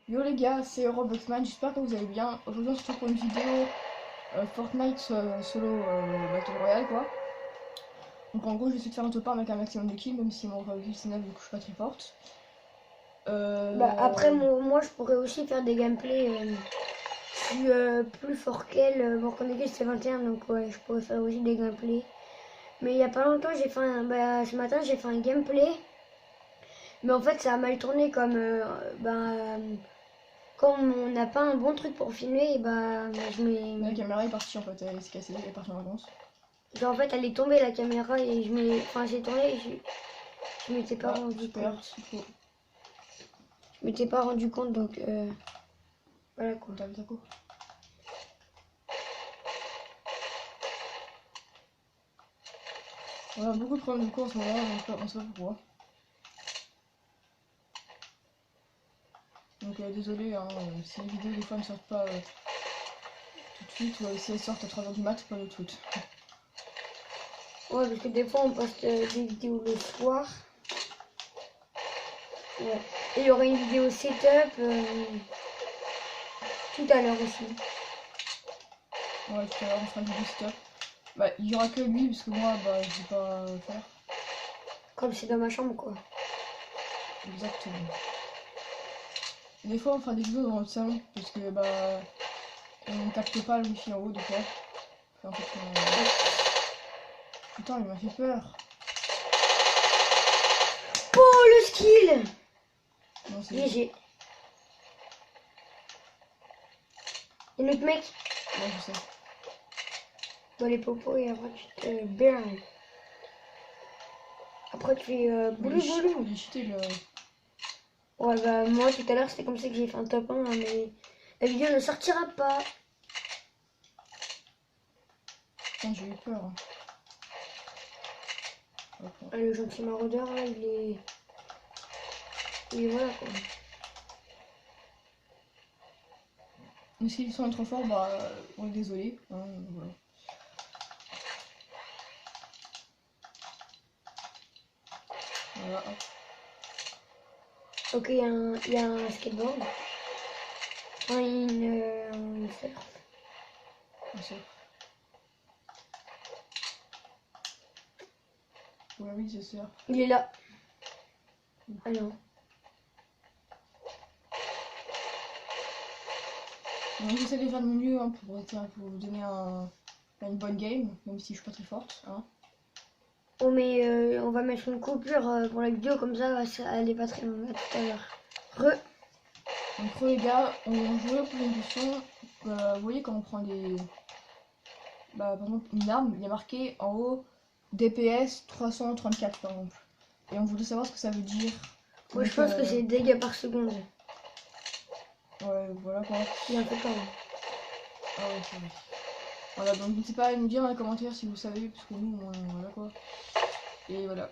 Yo les gars, c'est Robloxman, j'espère que vous allez bien. Aujourd'hui on se retrouve pour une vidéo Fortnite solo Battle Royale quoi. Donc en gros je vais essayer de faire un top 1 avec un maximum de kills, même si mon kill c'est 9 vu que je suis pas très forte. Bah après moi je pourrais aussi faire des gameplays plus fort qu'elle. Bon qu'on est c'est 21 donc ouais je pourrais faire aussi des gameplays. Mais il y a pas longtemps j'ai fait ce matin j'ai fait un gameplay. Mais en fait ça a mal tourné comme on n'a pas un bon truc pour filmer, et La caméra est partie en fait, elle s'est cassée, elle est partie en vacances. Genre en fait elle est tombée la caméra et j'ai tourné et je m'étais pas rendu compte. Je m'étais pas rendu compte donc voilà quoi. On a beaucoup de problèmes de cours en ce moment, on sait pas pourquoi. Donc désolé hein, si les vidéos des fois ne sortent pas tout de suite, ou si elles sortent à 3h du mat, c'est pas notre faute. Ouais, parce que des fois on poste des vidéos le soir. Ouais. Et il y aura une vidéo setup tout à l'heure aussi. Ouais, tout à l'heure on fera une vidéo setup. Bah, il y aura que lui, parce que moi, bah, je vais pas faire. Comme c'est dans ma chambre quoi. Exactement. Des fois on fera des vidéos dans le salon, parce que bah, on capte pas le wifi en haut des fois. En fait, putain, il m'a fait peur. Oh le skill. Non, c'est GG. Et notre mec. Ouais, je sais. Dans les popos et après tu te burn. Après tu fais boulou boulou. Il est cheaté le... Ouais bah moi tout à l'heure c'était comme ça que j'ai fait un top 1 hein, mais la vidéo ne sortira pas. Putain, j'ai eu peur. Hein. Ah, le gentil maraudeur là il est voilà quoi. Mais s'ils sont trop forts, bah, on est désolé. Hein, voilà. Voilà, hop. Ok, il y a un skateboard. Une surf. Un surf. Ouais, oui, c'est sûr. Il est là. Ah non. Donc j'essaie de faire de mon mieux hein, pour vous donner une bonne game, même si je suis pas très forte. Hein. Oh mais on va mettre une coupure pour la vidéo comme ça, elle est pas très longue. À tout à l'heure. Donc les gars, on jouait pour une question. Vous voyez quand on prend des... Bah par exemple une arme, il y a marqué en haut DPS 334 par exemple. Et on voulait savoir ce que ça veut dire. Moi je pense que c'est dégâts par seconde. Ouais voilà quoi. Il y a un peu quand même. Ah ouais c'est vrai. Voilà donc n'hésitez pas à nous dire dans les commentaires si vous savez, parce que nous voilà quoi. Et voilà.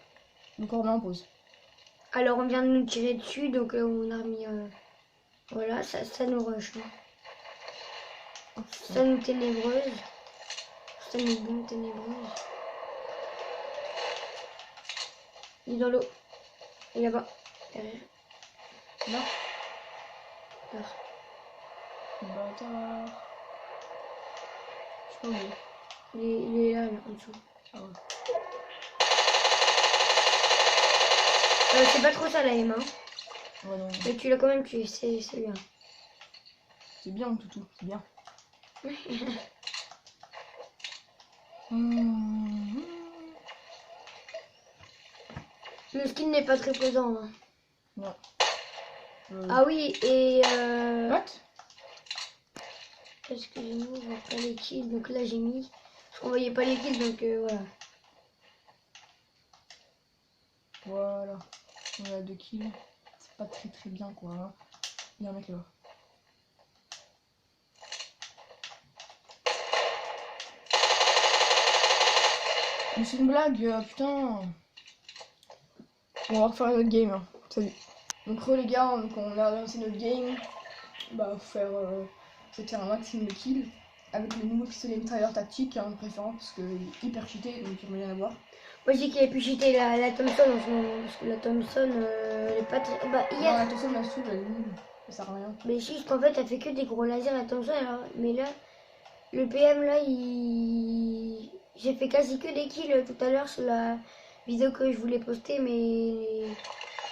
Donc on remet en pause. Alors on vient de nous tirer dessus donc on a remis... Voilà, ça nous rush. Hein. Oh, ça nous ténébreuse. Ça nous bombe ténébreuse. Il est dans l'eau. Il est là-bas. Derrière. Là. Là. Bâtard. Je sais pas où il est. Il est là, en dessous. Ah ouais. C'est pas trop ça la aim, hein. Ouais, non. Mais tu l'as quand même tué, c'est bien. C'est bien toutou, c'est bien. Le skin n'est pas très présent. Hein. Non. Ah oui, et What? excusez-moi, on voit pas les kills, donc là j'ai mis. Parce qu'on voyait pas les kills, donc voilà. Voilà. On a 2 kills. C'est pas très bien quoi. Hein. Il y a un mec là. Mais c'est une blague, putain. Bon, on va refaire notre game. Hein. Salut. Donc les gars, donc on a lancé notre game. Bah faut faire c'était un maximum de kills. Avec le nouveau pistolet mitrailleur tactique, hein, de préférence parce que il est hyper cheaté, donc il n'y a rien à voir. Moi je dis qu'il a pu cheater la Thompson en ce moment, parce que la Thompson elle est pas très... Bah hier... Non, la Thompson la saoule, elle est nulle. Ça sert à rien. Mais juste en fait, elle fait que des gros lasers, attention. Alors, mais là, le PM là, j'ai fait quasi que des kills tout à l'heure sur la vidéo que je voulais poster, mais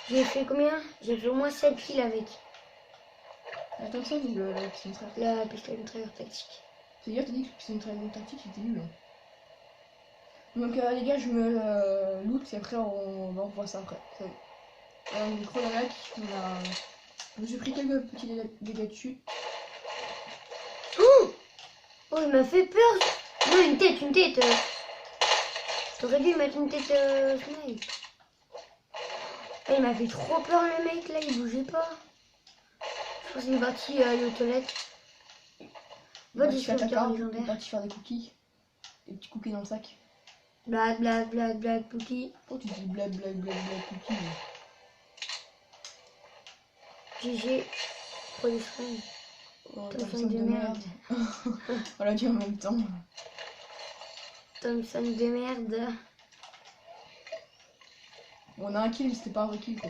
j'ai fait combien? J'ai fait au moins 7 kills avec Attends, ça, ou la piston mitrailleur? la pistolet mitrailleur tactique. C'est-à-dire, t'as dit que la piston mitrailleur tactique c'était nul. Hein. Donc, les gars, je me loot et après, on va revoir ça après. Ça va. Alors, le micro, la lac, je me suis pris quelques petits dégâts dessus. Oh, il m'a fait peur. Non, une tête, une tête. J'aurais dû mettre une tête snipe. Ah, il m'a fait trop peur le mec là, il bougeait pas. Je pense qu'il est parti aller aux toilettes. Va distributeur légendaire. Il est parti faire des cookies. Des petits cookies dans le sac. Blague, blague, blague, blague, cookie. Pourquoi tu dis blague, blague, blague, blague, cookies? GG. Pour les fringues. Oh, Thompson de merde. On l'a dit en même temps. Thompson de merde. Bon, on a un kill, mais c'était pas un vrai kill quoi.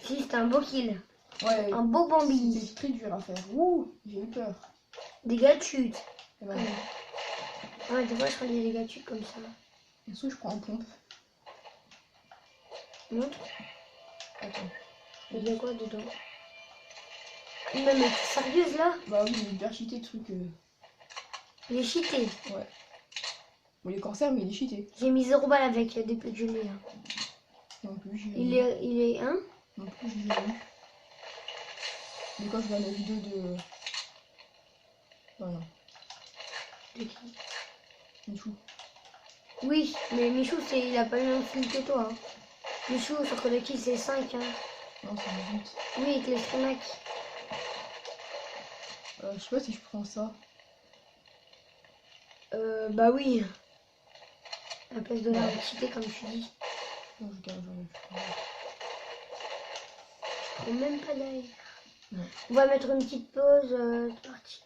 Si, c'était un beau kill. Ouais. Un beau Bambi. C'était très dur à faire. Ouh, j'ai eu peur. Dégâts de chute. Et ben, Ouais, des fois je prends des dégâts de chute comme ça. et soit je prends en pompe. Montre. Attends. Il y a quoi dedans? Mais mec, sérieuse là? Bah oui, il est hyper cheaté le truc. Il est cheaté. Ouais. Bon, il est corsaire, mais il est cheaté. J'ai mis 0 balles avec depuis que je l'ai. Hein. Non plus, j'ai Il est 1. Non plus, j'ai vu. Mais quand je vois la vidéo de. Voilà. De qui? Michou. Oui, mais Michou, il a pas le même film que toi. Hein. Michou, sur Code Kill, c'est 5. Hein. Non, c'est 18. Oui, avec les Stremac. Je sais pas si je prends ça. Bah oui. À la place de la cheater, comme tu dis. Non, je garde, Je prends même pas d'air. Non. On va mettre une petite pause. C'est parti.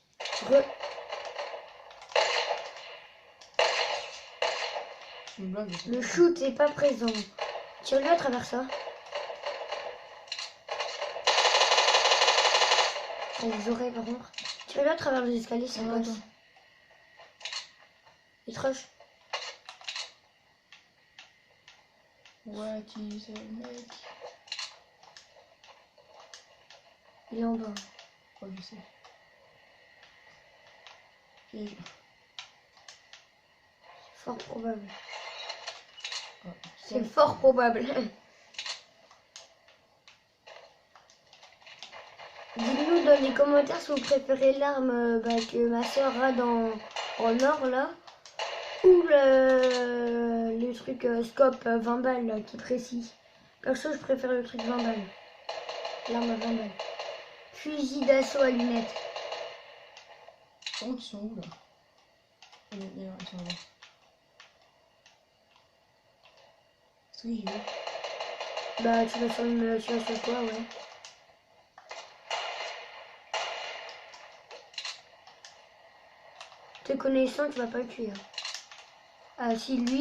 C'est une blague. Le shoot est pas présent. Tire-lui à travers ça. Les oreilles par contre. Tire-lui à travers les escaliers, ça passe. Il troche. Ouais, qui c'est le mec? Il est en bas. Oh, je sais. Piège. Fort probable. Ah, C'est fort probable. Dites-nous dans les commentaires si vous préférez l'arme que ma soeur a en or là. Ou le truc scope 20 balles là, qui est précis. Perso, je préfère le truc 20 balles. L'arme à 20 balles. Fusil d'assaut à lunettes. Par contre, ils sont où là? Ils sont là. Est-ce que j'y vais? Bah, tu vas sur quoi, ouais. Te connaissant, tu vas pas le tuer. Hein. Ah, si tu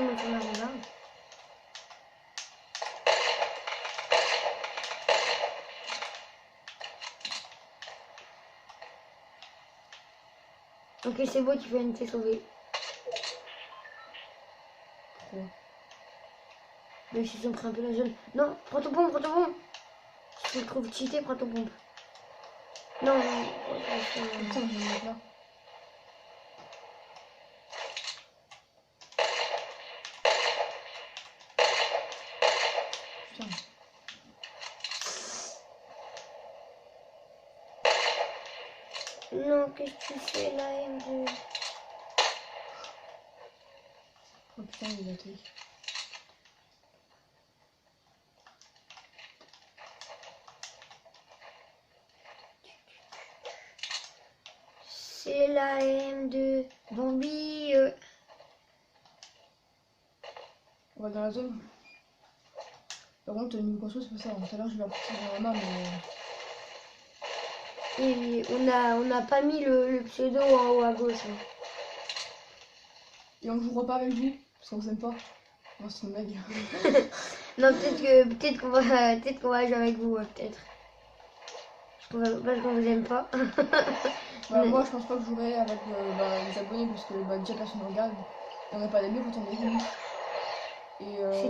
montes sur la rambarde. Ok, c'est beau, tu viens de te sauver. Pourquoi? Mais ils ont pris un peu la zone. Non, prends ton pompe, prends ton pompe. Si tu le trouves cheaté, prends ton pompe. Non, Putain, je vais me mettre là. Putain. non, qu'est-ce que tu fais là, M2? Oh putain, il est attaqué. C'est la M2 Bambi. On va dans la zone. Par contre, niveau conso, c'est pas ça. Tout à l'heure, je vais repartir dans la main, mais. Et on n'a pas mis le pseudo en haut à gauche. Hein. Et on jouera pas avec vous, parce qu'on s'aime pas. Non, c'est une blague. Non, peut-être qu'on va jouer avec vous, peut-être. Parce qu'on vous aime pas. Bah, moi, je pense pas que je jouerai avec les abonnés parce que déjà personne ne regarde. Et on n'a pas d'amis quand on est réunis.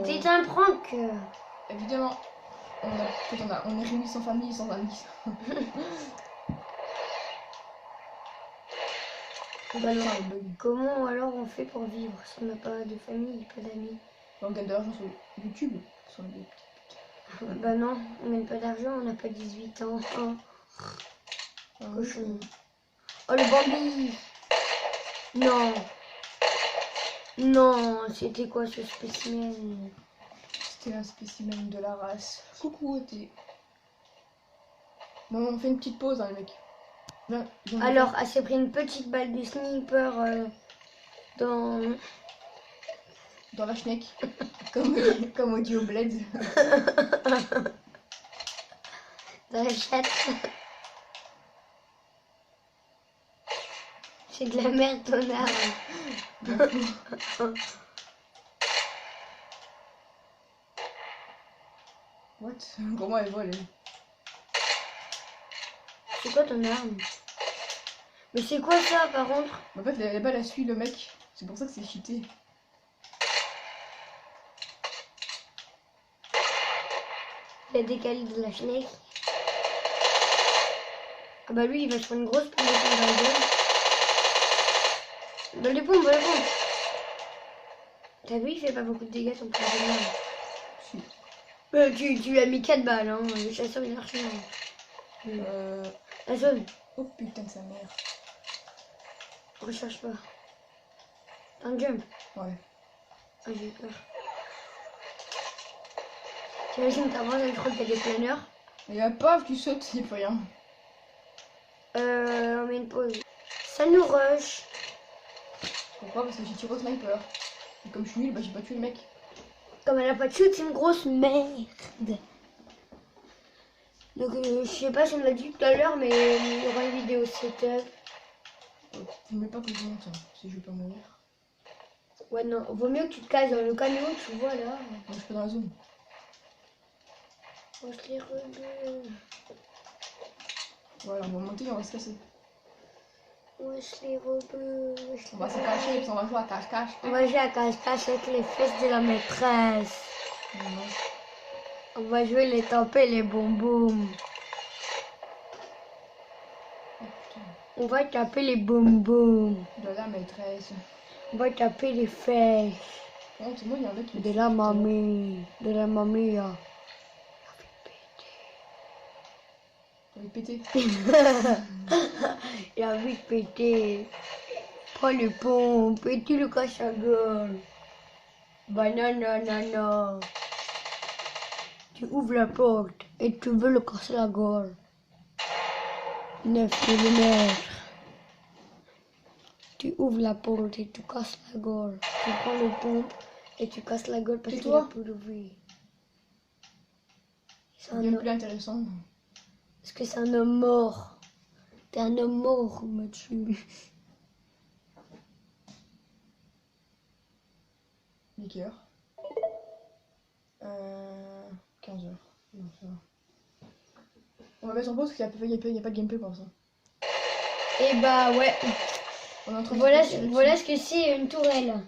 C'était un prank. Évidemment, on est réunis sans famille, sans amis. Bah alors, comment alors on fait pour vivre si on n'a pas de famille, pas d'amis? On gagne de l'argent sur YouTube. Sur les... Bah non, on gagne pas d'argent, on n'a pas 18 ans. Oh. Cochon. Oh le Bambi. Non. Non, c'était quoi ce spécimen? C'était un spécimen de la race. Coucou, t'es... Bon, on fait une petite pause, hein, les mecs. Là, alors, elle s'est pris une petite balle de sniper dans la schneck. comme on dit au bled. dans la chatte. C'est de la merde ton arme. What? Comment elle vole? C'est quoi ton arme? Mais c'est quoi ça par contre? En fait, la balle a suit le mec. C'est pour ça que c'est cheaté. Il a décalé de la schneck. Ah bah lui il va se prendre une grosse pomme de pompe dans la gueule. Balle de pompe, balle de pompe. T'as vu, il fait pas beaucoup de dégâts ton prisonnier. Si. Tu lui as mis 4 balles, hein. Le chasseur il marche bien. La zone. Oh putain de sa mère. Recherche pas. T'as un jump? Ouais. Ah j'ai eu peur. T'imagines t'as vraiment le truc, t'as des planeurs. Et la paf, tu sautes, il fait rien. On met une pause. Ça nous rush. Pourquoi? Parce que j'ai tiré au sniper. Et comme je suis nul, bah j'ai pas tué le mec. Comme elle a pas de shoot, c'est une grosse merde. Donc je sais pas si on l'a dit tout à l'heure, mais il y aura une vidéo setup. Vous mets pas que je monte, hein, si je vais pas mourir. Ouais non, vaut mieux que tu te cases dans le camion, tu vois là. Moi je suis pas dans la zone. On se les rebeux. Voilà, on va monter et on va se casser. On se les rebeux. On va se cacher et puis on va jouer à cache-cache. On va jouer à cache-cache avec les fesses de la maîtresse. Non. On va jouer les taper les bonbons. Oh, putain. On va taper les bonbons. De la maîtresse. On va taper les fesses. Oh, c'est moi, il y a un mec qui De la mamie. De la mamie. Il pété. Il a vite pété. Prends les pompes et tu le casses la gueule. Banana, nana. Tu ouvres la porte et tu veux le casser la gueule. 9 mm. Tu ouvres la porte et tu casses la gueule. Tu prends le pompe et tu casses la gueule parce qu'il a plus de vie. C'est bien plus intéressant. Parce que c'est un homme mort. T'es un homme mort, Mathieu. Il est quelle heure 15h. Non, ça va. On va mettre en pause parce qu'il n'y a pas de gameplay pour l'instant. Et bah ouais. On est en train de Voilà ce que c'est une tourelle.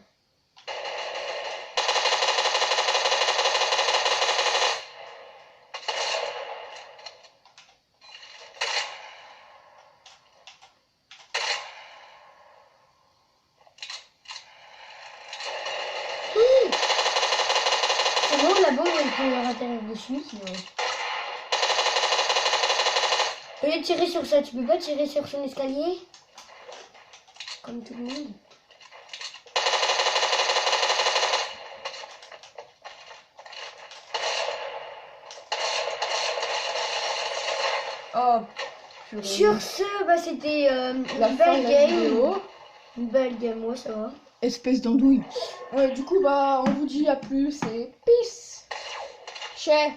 C'est bon, la bombe elle peut atterrir dessus. Au lieu de tirer sur ça, tu peux pas tirer sur son escalier? Comme tout le monde. Oh, sur ce, bah c'était une belle game. Une belle game, ouais, ça va. Espèce d'andouille. Du coup, bah, on vous dit à plus et peace. Chez.